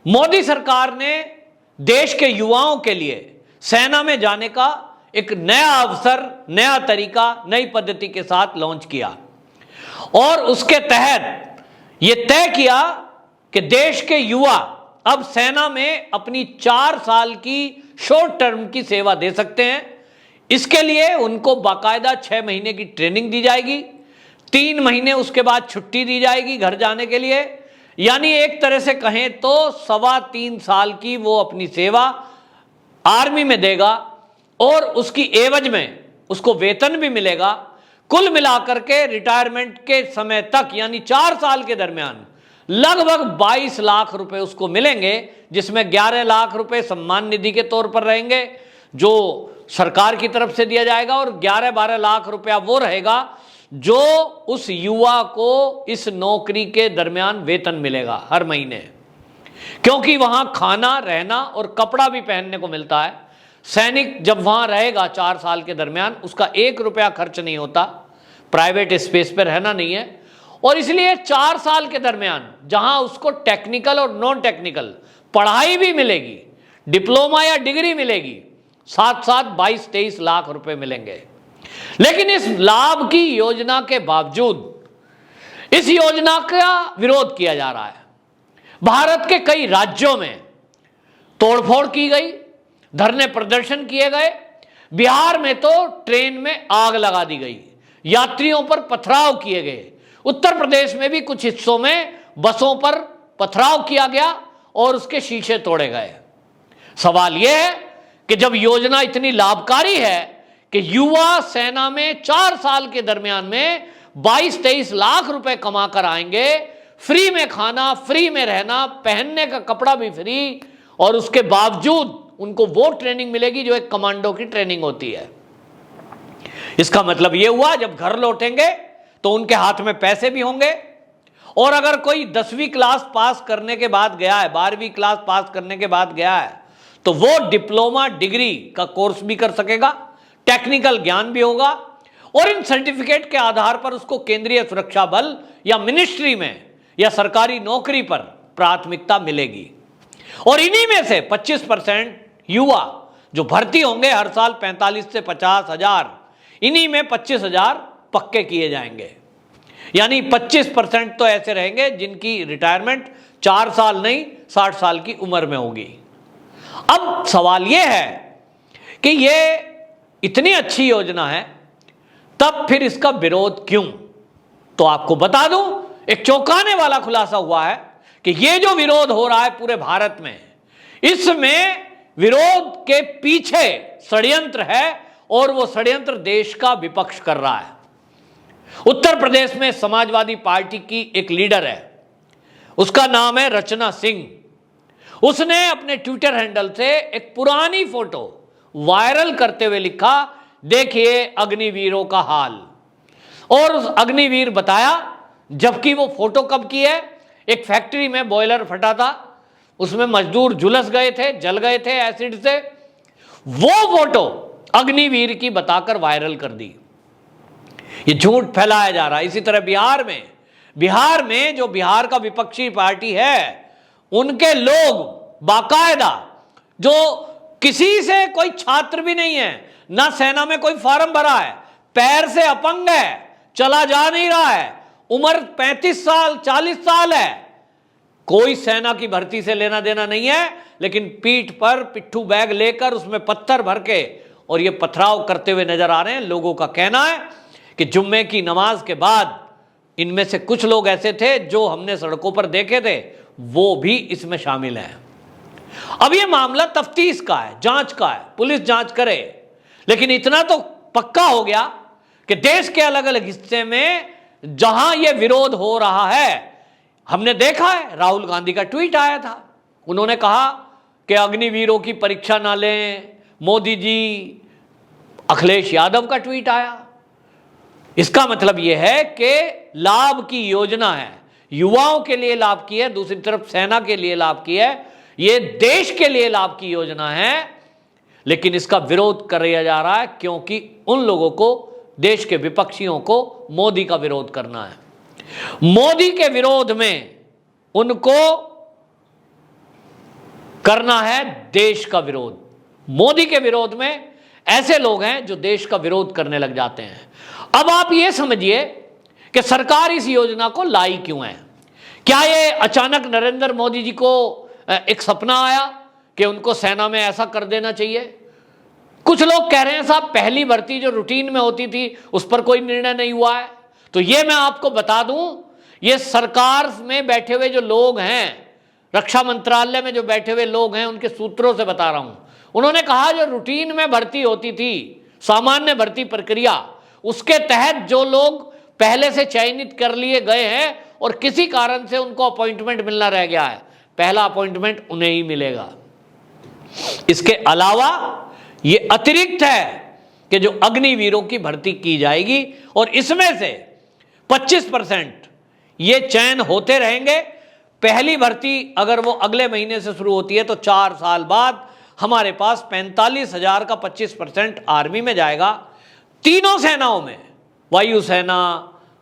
मोदी सरकार ने देश के युवाओं के लिए सेना में जाने का एक नया अवसर, नया तरीका, नई पद्धति के साथ लॉन्च किया और उसके तहत यह तय किया कि देश के युवा अब सेना में अपनी 4 साल की शॉर्ट टर्म की सेवा दे सकते हैं। इसके लिए उनको बाकायदा 6 महीने की ट्रेनिंग दी जाएगी, 3 महीने उसके बाद छुट्टी दी जाएगी घर जाने के लिए। यानी एक तरह से कहें तो 3.25 साल की वो अपनी सेवा आर्मी में देगा और उसकी एवज में उसको वेतन भी मिलेगा। कुल मिलाकर के रिटायरमेंट के समय तक यानी 4 साल के दरमियान लगभग 22 लाख रुपए उसको मिलेंगे, जिसमें 11 लाख रुपए सम्मान निधि के तौर पर रहेंगे जो सरकार की तरफ से दिया जाएगा और 11-12 लाख रुपया वो रहेगा जो उस युवा को इस नौकरी के दरमियान वेतन मिलेगा हर महीने, क्योंकि वहां खाना, रहना और कपड़ा भी पहनने को मिलता है। सैनिक जब वहां रहेगा 4 साल के दरमियान उसका 1 रुपया खर्च नहीं होता, प्राइवेट स्पेस पर रहना नहीं है। और इसलिए 4 साल के दरमियान जहां उसको टेक्निकल और नॉन टेक्निकल पढ़ाई भी मिलेगी, डिप्लोमा या डिग्री मिलेगी, साथ साथ 22-23 लाख रुपए मिलेंगे। लेकिन इस लाभ की योजना के बावजूद इस योजना का विरोध किया जा रहा है। भारत के कई राज्यों में तोड़फोड़ की गई, धरने प्रदर्शन किए गए। बिहार में तो ट्रेन में आग लगा दी गई, यात्रियों पर पथराव किए गए। उत्तर प्रदेश में भी कुछ हिस्सों में बसों पर पथराव किया गया और उसके शीशे तोड़े गए। सवाल यह है कि जब योजना इतनी लाभकारी है कि युवा सेना में 4 साल के दरमियान में 22-23 लाख रुपए कमा कर आएंगे, फ्री में खाना, फ्री में रहना, पहनने का कपड़ा भी फ्री, और उसके बावजूद उनको वो ट्रेनिंग मिलेगी जो एक कमांडो की ट्रेनिंग होती है। इसका मतलब यह हुआ जब घर लौटेंगे तो उनके हाथ में पैसे भी होंगे। और अगर कोई 10वीं क्लास पास करने के बाद गया है, 12वीं क्लास पास करने के बाद गया है, तो वो डिप्लोमा डिग्री का कोर्स भी कर सकेगा, टेक्निकल ज्ञान भी होगा और इन सर्टिफिकेट के आधार पर उसको केंद्रीय सुरक्षा बल या मिनिस्ट्री में या सरकारी नौकरी पर प्राथमिकता मिलेगी। और इन्हीं में से 25% युवा जो भर्ती होंगे हर साल 45 से 50 हजार, इन्हीं में 25,000 पक्के किए जाएंगे। यानी 25% तो ऐसे रहेंगे जिनकी रिटायरमेंट 4 साल नहीं 60 साल की उम्र में होगी। अब सवाल यह है कि यह इतनी अच्छी योजना है, तब फिर इसका विरोध क्यों? तो आपको बता दूं, एक चौंकाने वाला खुलासा हुआ है कि यह जो विरोध हो रहा है पूरे भारत में, इसमें विरोध के पीछे षड्यंत्र है और वो षड्यंत्र देश का विपक्ष कर रहा है। उत्तर प्रदेश में समाजवादी पार्टी की एक लीडर है, उसका नाम है रचना सिंह। उसने अपने ट्विटर हैंडल से एक पुरानी फोटो वायरल करते हुए लिखा, देखिए अग्निवीरों का हाल। और उस अग्निवीर बताया, जबकि वो फोटो कब की है, एक फैक्ट्री में बॉयलर फटा था, उसमें मजदूर झुलस गए थे, जल गए थे एसिड से। वो फोटो अग्निवीर की बताकर वायरल कर दी। ये झूठ फैलाया जा रहा है। इसी तरह बिहार में जो बिहार का विपक्षी पार्टी है, उनके लोग बाकायदा, जो किसी से कोई छात्र भी नहीं है, ना सेना में कोई फॉर्म भरा है, पैर से अपंग है, चला जा नहीं रहा है, उम्र 35 साल 40 साल है, कोई सेना की भर्ती से लेना देना नहीं है, लेकिन पीठ पर पिट्ठू बैग लेकर उसमें पत्थर भर के और ये पथराव करते हुए नजर आ रहे हैं। लोगों का कहना है कि जुम्मे की नमाज के बाद इनमें से कुछ लोग ऐसे थे जो हमने सड़कों पर देखे थे, वो भी इसमें शामिल हैं। अब ये मामला तफ्तीश का है, जांच का है, पुलिस जांच करे। लेकिन इतना तो पक्का हो गया कि देश के अलग अलग हिस्से में जहां ये विरोध हो रहा है, हमने देखा है, राहुल गांधी का ट्वीट आया था, उन्होंने कहा कि अग्निवीरों की परीक्षा ना लें, मोदी जी, अखिलेश यादव का ट्वीट आया। इसका मतलब यह है कि लाभ की योजना है, युवाओं के लिए लाभ की है, दूसरी तरफ सेना के लिए लाभ की है, यह देश के लिए लाभ की योजना है। लेकिन इसका विरोध कर दिया जा रहा है क्योंकि उन लोगों को, देश के विपक्षियों को मोदी का विरोध करना है। मोदी के विरोध में उनको करना है देश का विरोध। मोदी के विरोध में ऐसे लोग हैं जो देश का विरोध करने लग जाते हैं। अब आप ये समझिए कि सरकार इस योजना को लाई क्यों है। क्या ये अचानक नरेंद्र मोदी जी को एक सपना आया कि उनको सेना में ऐसा कर देना चाहिए? कुछ लोग कह रहे हैं साहब पहली भर्ती जो रूटीन में होती थी उस पर कोई निर्णय नहीं हुआ है। तो ये मैं आपको बता दूं, ये सरकार में बैठे हुए जो लोग हैं, रक्षा मंत्रालय में जो बैठे हुए लोग हैं, उनके सूत्रों से बता रहा हूं। उन्होंने कहा जो रूटीन में भर्ती होती थी, सामान्य भर्ती प्रक्रिया, उसके तहत जो लोग पहले से चयनित कर लिए गए हैं और किसी कारण से उनको अपॉइंटमेंट मिलना रह गया है, पहला अपॉइंटमेंट उन्हें ही मिलेगा। इसके अलावा ये अतिरिक्त है कि जो अग्निवीरों की भर्ती की जाएगी और इसमें से 25% ये चयन होते रहेंगे। पहली भर्ती अगर वो अगले महीने से शुरू होती है तो 4 साल बाद हमारे पास 45,000 का 25% आर्मी में जाएगा। तीनों सेनाओं में, वायुसेना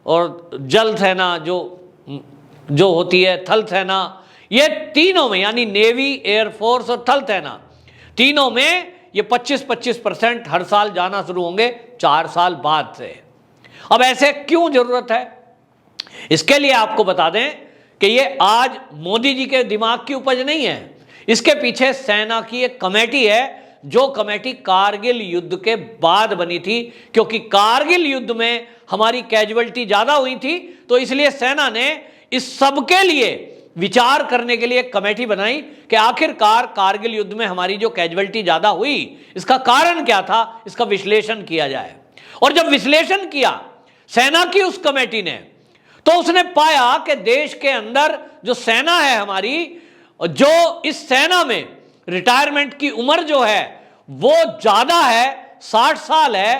और जल सेना जो होती है, थल सेना, ये तीनों में यानी नेवी, एयरफोर्स और थल सेना, तीनों में ये 25-25% हर साल जाना शुरू होंगे 4 साल बाद से। अब ऐसे क्यों जरूरत है? इसके लिए आपको बता दें कि ये आज मोदी जी के दिमाग की उपज नहीं है। इसके पीछे सेना की एक कमेटी है, जो कमेटी कारगिल युद्ध के बाद बनी थी, क्योंकि कारगिल युद्ध में हमारी कैजुअल्टी ज्यादा हुई थी, तो इसलिए सेना ने इस सब के लिए विचार करने के लिए एक कमेटी बनाई कि आखिरकार कारगिल युद्ध में हमारी जो कैजुअल्टी ज्यादा हुई, इसका कारण क्या था, इसका विश्लेषण किया जाए। और जब विश्लेषण किया सेना की उस कमेटी ने, तो उसने पाया कि देश के अंदर जो सेना है हमारी, जो इस सेना में रिटायरमेंट की उम्र जो है वो ज्यादा है, 60 साल है,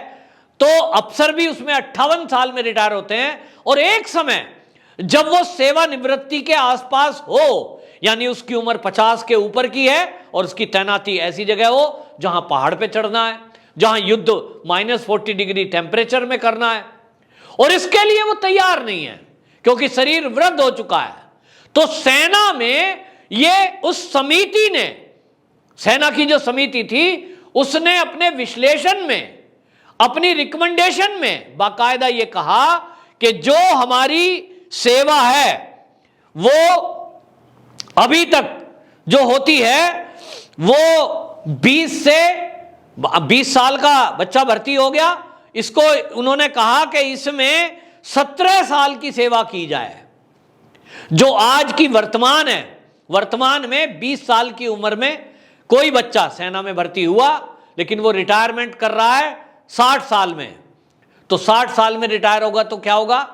तो अफसर भी उसमें 58 साल में रिटायर होते हैं। और एक समय जब वो सेवानिवृत्ति के आसपास हो, यानी उसकी उम्र 50 के ऊपर की है और उसकी तैनाती ऐसी जगह हो जहां पहाड़ पे चढ़ना है, जहां युद्ध -40 डिग्री टेम्परेचर में करना है, और इसके लिए वो तैयार नहीं है क्योंकि शरीर वृद्ध हो चुका है। तो सेना में ये उस समिति ने, सेना की जो समिति थी, उसने अपने विश्लेषण में, अपनी रिकमेंडेशन में बाकायदा ये कहा कि जो हमारी सेवा है वो अभी तक जो होती है वो 20 साल का बच्चा भर्ती हो गया, इसको उन्होंने कहा कि इसमें 17 साल की सेवा की जाए। जो आज की वर्तमान है, वर्तमान में 20 साल की उम्र में कोई बच्चा सेना में भर्ती हुआ लेकिन वो रिटायरमेंट कर रहा है 60 साल में, तो 60 साल में रिटायर होगा तो क्या होगा,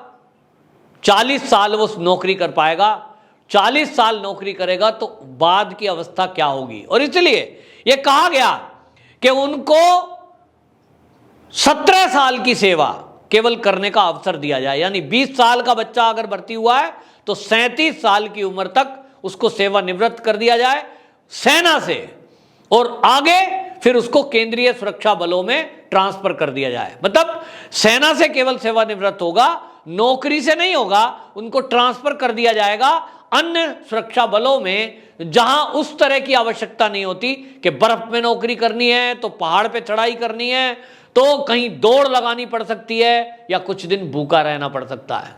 40 साल वो नौकरी कर पाएगा। 40 साल नौकरी करेगा तो बाद की अवस्था क्या होगी। और इसलिए ये कहा गया कि उनको 17 साल की सेवा केवल करने का अवसर दिया जाए, यानी 20 साल का बच्चा अगर भर्ती हुआ है तो 37 साल की उम्र तक उसको सेवानिवृत्त कर दिया जाए सेना से, और आगे फिर उसको केंद्रीय सुरक्षा बलों में ट्रांसफर कर दिया जाए। मतलब सेना से केवल सेवानिवृत्त होगा, नौकरी से नहीं होगा, उनको ट्रांसफर कर दिया जाएगा अन्य सुरक्षा बलों में, जहां उस तरह की आवश्यकता नहीं होती कि बर्फ में नौकरी करनी है तो पहाड़ पे चढ़ाई करनी है तो कहीं दौड़ लगानी पड़ सकती है या कुछ दिन भूखा रहना पड़ सकता है।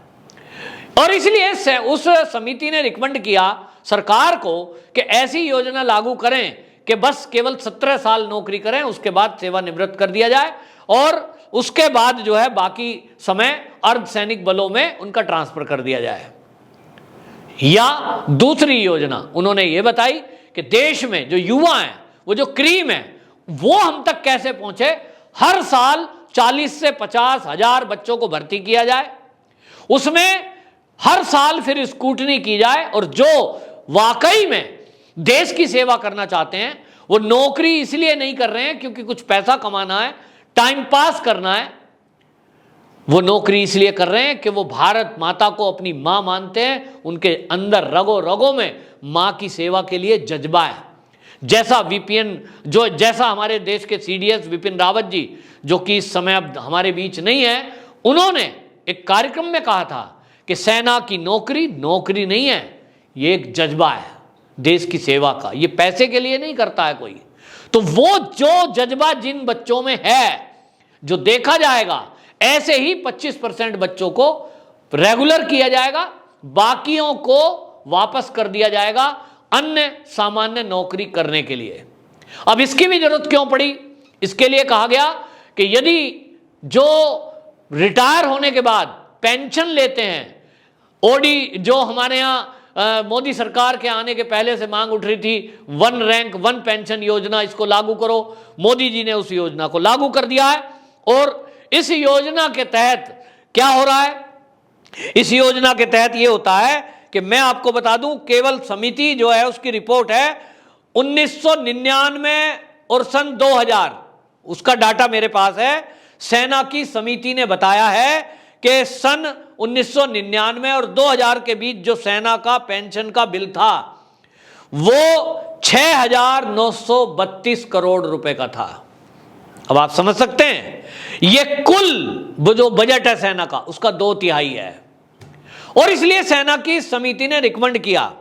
और इसलिए उस समिति ने रिकमेंड किया सरकार को कि ऐसी योजना लागू करें कि बस केवल 17 साल नौकरी करें, उसके बाद सेवानिवृत्त कर दिया जाए और उसके बाद जो है बाकी समय अर्धसैनिक बलों में उनका ट्रांसफर कर दिया जाए। या दूसरी योजना उन्होंने ये बताई कि देश में जो युवा हैं, वो जो क्रीम है, वो हम तक कैसे पहुंचे। हर साल 40 से 50 हजार बच्चों को भर्ती किया जाए, उसमें हर साल फिर स्क्रूटनी की जाए, और जो वाकई में देश की सेवा करना चाहते हैं, वो नौकरी इसलिए नहीं कर रहे हैं क्योंकि कुछ पैसा कमाना है, टाइम पास करना है, वो नौकरी इसलिए कर रहे हैं कि वो भारत माता को अपनी मां मानते हैं, उनके अंदर रगों रगों में मां की सेवा के लिए जज्बा है। जैसा हमारे देश के CDS विपिन रावत जी, जो कि इस समय अब हमारे बीच नहीं है, उन्होंने एक कार्यक्रम में कहा था कि सेना की नौकरी नौकरी नहीं है, ये एक जज्बा है, देश की सेवा का, ये पैसे के लिए नहीं करता है कोई। तो वो जो जज्बा जिन बच्चों में है, जो देखा जाएगा, ऐसे ही 25% बच्चों को रेगुलर किया जाएगा, बाकियों को वापस कर दिया जाएगा अन्य सामान्य नौकरी करने के लिए। अब इसकी भी जरूरत क्यों पड़ी? इसके लिए कहा गया कि यदि जो रिटायर होने के बाद पेंशन लेते हैं, ओडी जो हमारे यहाँ मोदी सरकार के आने के पहले से मांग उठ रही थी, 1 रैंक 1 पेंशन योजना, इसको लागू करो। मोदी जी ने उस योजना को लागू कर दिया है। और इस योजना के तहत क्या हो रहा है? इस योजना के तहत यह होता है कि मैं आपको बता दूं, केवल समिति जो है उसकी रिपोर्ट है 1999 और सन 2000, उसका डाटा मेरे पास है। सेना की समिति ने बताया है कि सन 1999 और 2000 के बीच जो सेना का पेंशन का बिल था वो 6,932 करोड़ रुपए का था। अब आप समझ सकते हैं, ये कुल जो बजट है सेना का, उसका 2/3 है। और इसलिए सेना की समिति ने रिकमेंड किया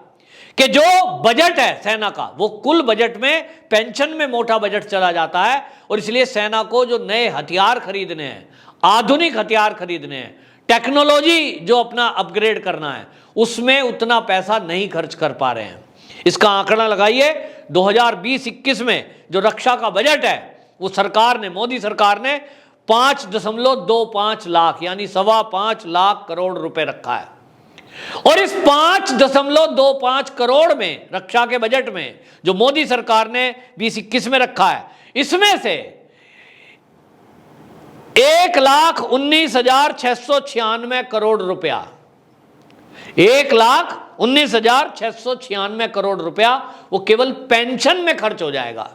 कि जो बजट है सेना का, वो कुल बजट में पेंशन में मोटा बजट चला जाता है। और इसलिए सेना को जो नए हथियार खरीदने हैं, आधुनिक हथियार खरीदने हैं, टेक्नोलॉजी जो अपना अपग्रेड करना है, उसमें उतना पैसा नहीं खर्च कर पा रहे हैं। इसका आंकड़ा लगाइए, 2020-21 में जो रक्षा का बजट है वो सरकार ने, मोदी सरकार ने 5.25 लाख यानी 5.25 लाख करोड़ रुपए रखा है। और इस 5.25 करोड़ में, रक्षा के बजट में जो मोदी सरकार ने 2021 में रखा है, इसमें से 1,19,696 करोड़ रुपया, 1,19,696 करोड़ रुपया वो केवल पेंशन में खर्च हो जाएगा।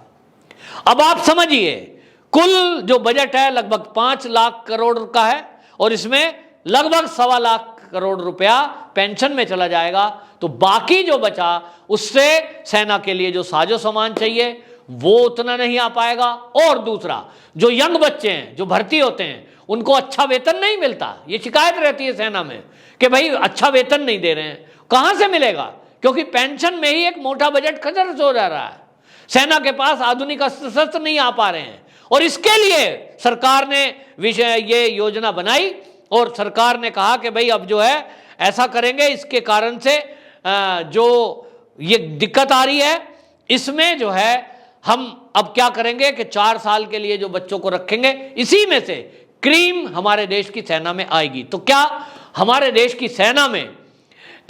अब आप समझिए, कुल जो बजट है लगभग 5 लाख करोड़ का है और इसमें लगभग 1.25 लाख करोड़ रुपया पेंशन में चला जाएगा। तो बाकी जो बचा उससे सेना के लिए जो साजो सामान चाहिए वो उतना नहीं आ पाएगा। और दूसरा, जो यंग बच्चे हैं जो भर्ती होते हैं उनको अच्छा वेतन नहीं मिलता। ये शिकायत रहती है सेना में कि भाई अच्छा वेतन नहीं दे रहे हैं। कहां से मिलेगा? क्योंकि पेंशन में ही एक मोटा बजट खर्च हो जा रहा है। सेना के पास आधुनिक अस्त्र शस्त्र नहीं आ पा रहे हैं। और इसके लिए सरकार ने ये योजना बनाई और सरकार ने कहा कि भाई अब जो है ऐसा करेंगे, इसके कारण से जो ये दिक्कत आ रही है इसमें जो है हम अब क्या करेंगे कि 4 साल के लिए जो बच्चों को रखेंगे, इसी में से क्रीम हमारे देश की सेना में आएगी। तो क्या हमारे देश की सेना में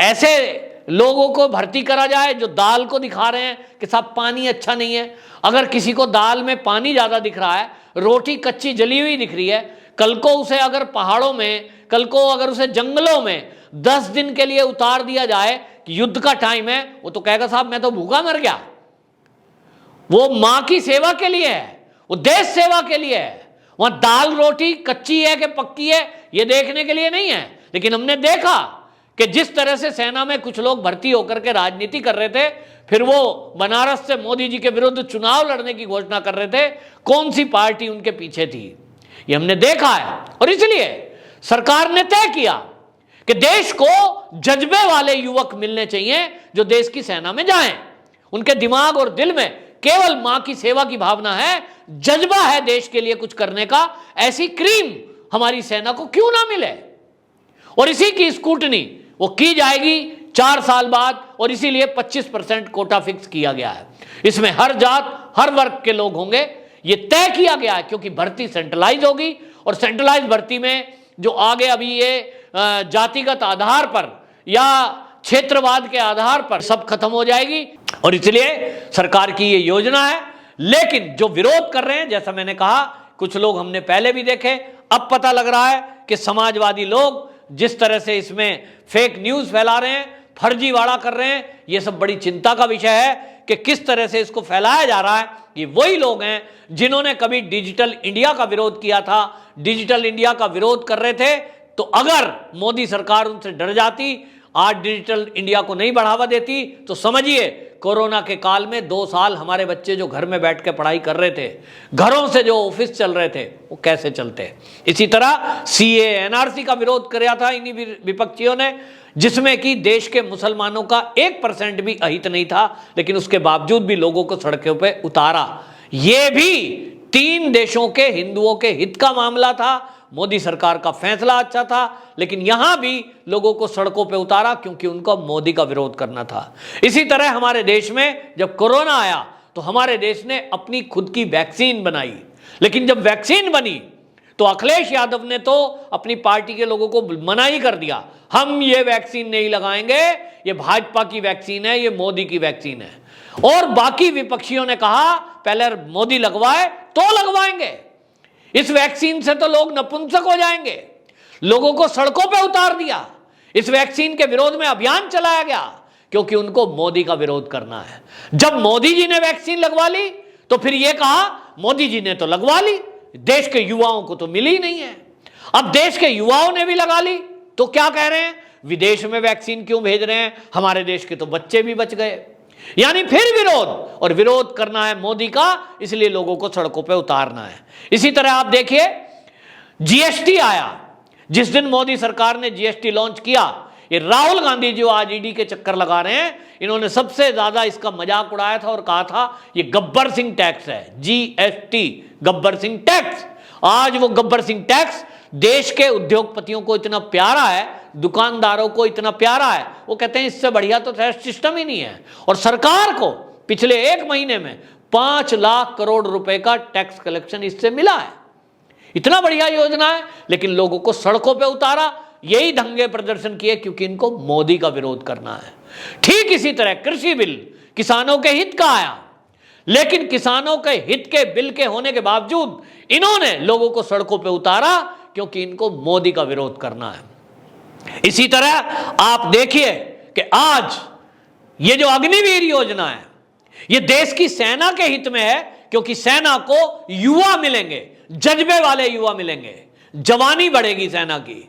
ऐसे लोगों को भर्ती करा जाए जो दाल को दिखा रहे हैं कि साहब पानी अच्छा नहीं है? अगर किसी को दाल में पानी ज्यादा दिख रहा है, रोटी कच्ची जली हुई दिख रही है, कल को उसे अगर पहाड़ों में, कल को अगर उसे जंगलों में 10 दिन के लिए उतार दिया जाए कि युद्ध का टाइम है, वो तो कहेगा साहब मैं तो भूखा मर गया। वो मां की सेवा के लिए है, वो देश सेवा के लिए है। वहां दाल रोटी कच्ची है कि पक्की है ये देखने के लिए नहीं है। लेकिन हमने देखा कि जिस तरह से सेना में कुछ लोग भर्ती होकर के राजनीति कर रहे थे, फिर वो बनारस से मोदी जी के विरुद्ध चुनाव लड़ने की घोषणा कर रहे थे, कौन सी पार्टी उनके पीछे थी, ये हमने देखा है। और इसलिए सरकार ने तय किया कि देश को जज्बे वाले युवक मिलने चाहिए जो देश की सेना में जाएं। उनके दिमाग और दिल में केवल मां की सेवा की भावना है, जज्बा है देश के लिए कुछ करने का। ऐसी क्रीम हमारी सेना को क्यों ना मिले? और इसी की स्क्रूटनी वो की जाएगी 4 साल बाद। और इसीलिए 25% कोटा फिक्स किया गया है। इसमें हर जात हर वर्ग के लोग होंगे, ये तय किया गया है। क्योंकि भर्ती सेंट्रलाइज होगी और सेंट्रलाइज भर्ती में जो आगे अभी ये जातिगत आधार पर या क्षेत्रवाद के आधार पर सब खत्म हो जाएगी। और इसलिए सरकार की ये योजना है। लेकिन जो विरोध कर रहे हैं, जैसा मैंने कहा, कुछ लोग हमने पहले भी देखे, अब पता लग रहा है कि समाजवादी लोग जिस तरह से इसमें फेक न्यूज फैला रहे हैं, फर्जीवाड़ा कर रहे हैं, ये सब बड़ी चिंता का विषय है कि किस तरह से इसको फैलाया जा रहा है। ये वही लोग हैं जिन्होंने कभी डिजिटल इंडिया का विरोध किया था, डिजिटल इंडिया का विरोध कर रहे थे। तो अगर मोदी सरकार उनसे डर जाती, आज डिजिटल इंडिया को नहीं बढ़ावा देती, तो समझिए कोरोना के काल में 2 साल हमारे बच्चे जो घर में बैठ के पढ़ाई कर रहे थे, घरों से जो ऑफिस चल रहे थे, वो कैसे चलते। इसी तरह सीए एनआरसी का विरोध किया था इन्हीं विपक्षियों ने। जिसमें कि देश के मुसलमानों का 1% भी अहित नहीं था, लेकिन उसके बावजूद भी लोगों को सड़कों पे उतारा। यह भी 3 देशों के हिंदुओं के हित का मामला था। मोदी सरकार का फैसला अच्छा था, लेकिन यहां भी लोगों को सड़कों पे उतारा क्योंकि उनको मोदी का विरोध करना था। इसी तरह हमारे देश में जब कोरोना आया तो हमारे देश ने अपनी खुद की वैक्सीन बनाई, लेकिन जब वैक्सीन बनी तो अखिलेश यादव ने तो अपनी पार्टी के लोगों को मना ही कर दिया, हम ये वैक्सीन नहीं लगाएंगे, ये भाजपा की वैक्सीन है, ये मोदी की वैक्सीन है। और बाकी विपक्षियों ने कहा पहले मोदी लगवाए तो लगवाएंगे, इस वैक्सीन से तो लोग नपुंसक हो जाएंगे। लोगों को सड़कों पे उतार दिया, इस वैक्सीन के विरोध में अभियान चलाया गया क्योंकि उनको मोदी का विरोध करना है। जब मोदी जी ने वैक्सीन लगवा ली तो फिर यह कहा मोदी जी ने तो लगवा ली, देश के युवाओं को तो मिली नहीं है। अब देश के युवाओं ने भी लगा ली तो क्या कह रहे हैं, विदेश में वैक्सीन क्यों भेज रहे हैं, हमारे देश के तो बच्चे भी बच गए। यानी फिर विरोध, और विरोध करना है मोदी का, इसलिए लोगों को सड़कों पे उतारना है। इसी तरह आप देखिए जीएसटी आया, जिस दिन मोदी सरकार ने जीएसटी लॉन्च किया, ये राहुल गांधी जो आज ईडी के चक्कर लगा रहे हैं, इन्होंने सबसे ज्यादा इसका मजाक उड़ाया था और कहा था ये गब्बर सिंह टैक्स है, जीएसटी गब्बर सिंह टैक्स। आज वो गब्बर सिंह टैक्स देश के उद्योगपतियों को इतना प्यारा है, दुकानदारों को इतना प्यारा है, वो कहते हैं इससे बढ़िया तो टैक्स सिस्टम ही नहीं है। और सरकार को पिछले 1 महीने में 5 लाख करोड़ रुपए का टैक्स कलेक्शन इससे मिला है। इतना बढ़िया योजना है, लेकिन लोगों को सड़कों पे उतारा, यही दंगे प्रदर्शन किए क्योंकि इनको मोदी का विरोध करना है। ठीक इसी तरह कृषि बिल किसानों के हित का आया, लेकिन किसानों के हित के बिल के होने के बावजूद इन्होंने लोगों को सड़कों पे उतारा क्योंकि इनको मोदी का विरोध करना है। इसी तरह आप देखिए कि आज ये जो अग्निवीर योजना है, ये देश की सेना के हित में है क्योंकि सेना को युवा मिलेंगे, जज्बे वाले युवा मिलेंगे, जवानी बढ़ेगी सेना की।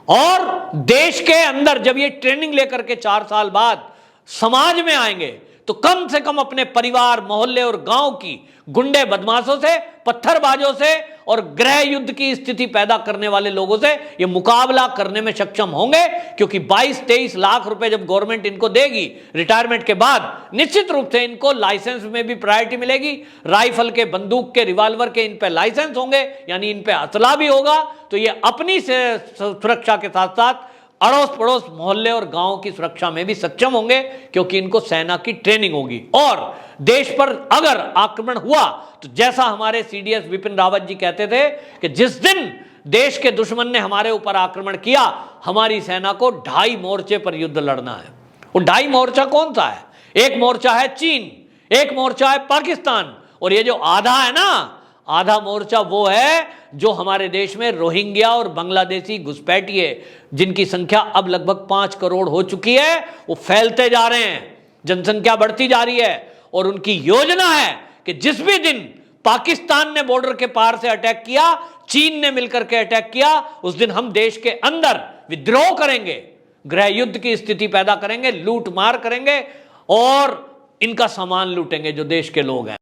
और देश के अंदर जब ये ट्रेनिंग लेकर के 4 साल बाद समाज में आएंगे तो कम से कम अपने परिवार, मोहल्ले और गांव की गुंडे बदमाशों से, पत्थरबाजों से और गृह युद्ध की स्थिति पैदा करने वाले लोगों से ये मुकाबला करने में सक्षम होंगे। क्योंकि 22-23 लाख रुपए जब गवर्नमेंट इनको देगी रिटायरमेंट के बाद, निश्चित रूप से इनको लाइसेंस में भी प्रायोरिटी मिलेगी। राइफल के, बंदूक के, रिवॉल्वर के इन पे लाइसेंस होंगे, यानी इन पे असला भी होगा। तो ये अपनी से सुरक्षा के साथ साथ अड़ोस पड़ोस मोहल्ले और गांव की सुरक्षा में भी सक्षम होंगे क्योंकि इनको सेना की ट्रेनिंग होगी। और देश पर अगर आक्रमण हुआ तो जैसा हमारे सीडीएस विपिन रावत जी कहते थे कि जिस दिन देश के दुश्मन ने हमारे ऊपर आक्रमण किया, हमारी सेना को 2.5 मोर्चे पर युद्ध लड़ना है। वो 2.5 मोर्चा कौन सा है? एक मोर्चा है चीन, एक मोर्चा है पाकिस्तान, और ये जो आधा है ना, आधा मोर्चा वो है जो हमारे देश में रोहिंग्या और बांग्लादेशी घुसपैठिए, जिनकी संख्या अब लगभग 5 करोड़ हो चुकी है, वो फैलते जा रहे हैं, जनसंख्या बढ़ती जा रही है। और उनकी योजना है कि जिस भी दिन पाकिस्तान ने बॉर्डर के पार से अटैक किया, चीन ने मिलकर के अटैक किया, उस दिन हम देश के अंदर विद्रोह करेंगे, गृह युद्ध की स्थिति पैदा करेंगे, लूट मार करेंगे और इनका सामान लूटेंगे जो देश के लोग हैं।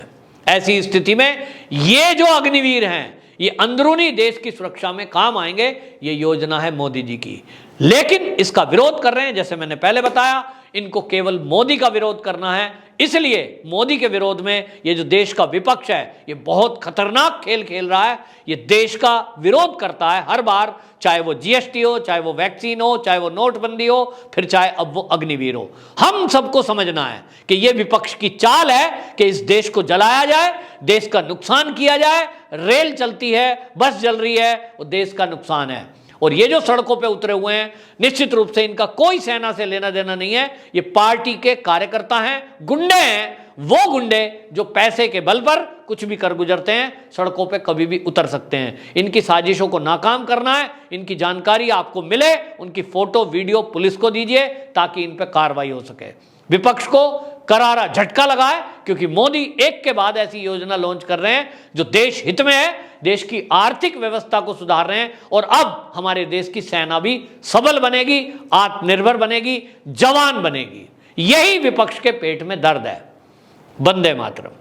ऐसी स्थिति में ये जो अग्निवीर हैं, ये अंदरूनी देश की सुरक्षा में काम आएंगे। ये योजना है मोदी जी की, लेकिन इसका विरोध कर रहे हैं। जैसे मैंने पहले बताया, इनको केवल मोदी का विरोध करना है, इसलिए मोदी के विरोध में ये जो देश का विपक्ष है, ये बहुत खतरनाक खेल खेल रहा है। ये देश का विरोध करता है हर बार, चाहे वो जीएसटी हो, चाहे वो वैक्सीन हो, चाहे वो नोटबंदी हो, फिर चाहे अब वो अग्निवीर हो। हम सबको समझना है कि ये विपक्ष की चाल है कि इस देश को जलाया जाए, देश का नुकसान किया जाए। रेल चलती है, बस जल रही है, वो देश का नुकसान है। और ये जो सड़कों पे उतरे हुए हैं, निश्चित रूप से इनका कोई सेना से लेना देना नहीं है। ये पार्टी के कार्यकर्ता हैं, गुंडे हैं, वो गुंडे जो पैसे के बल पर कुछ भी कर गुजरते हैं, सड़कों पे कभी भी उतर सकते हैं। इनकी साजिशों को नाकाम करना है, इनकी जानकारी आपको मिले, उनकी फोटो वीडियो पुलिस को दीजिए ताकि इन पे कार्रवाई हो सके। विपक्ष को करारा झटका लगा है क्योंकि मोदी एक के बाद ऐसी योजना लॉन्च कर रहे हैं जो देश हित में है, देश की आर्थिक व्यवस्था को सुधार रहे हैं। और अब हमारे देश की सेना भी सबल बनेगी, आत्मनिर्भर बनेगी, जवान बनेगी। यही विपक्ष के पेट में दर्द है। वंदे मातरम।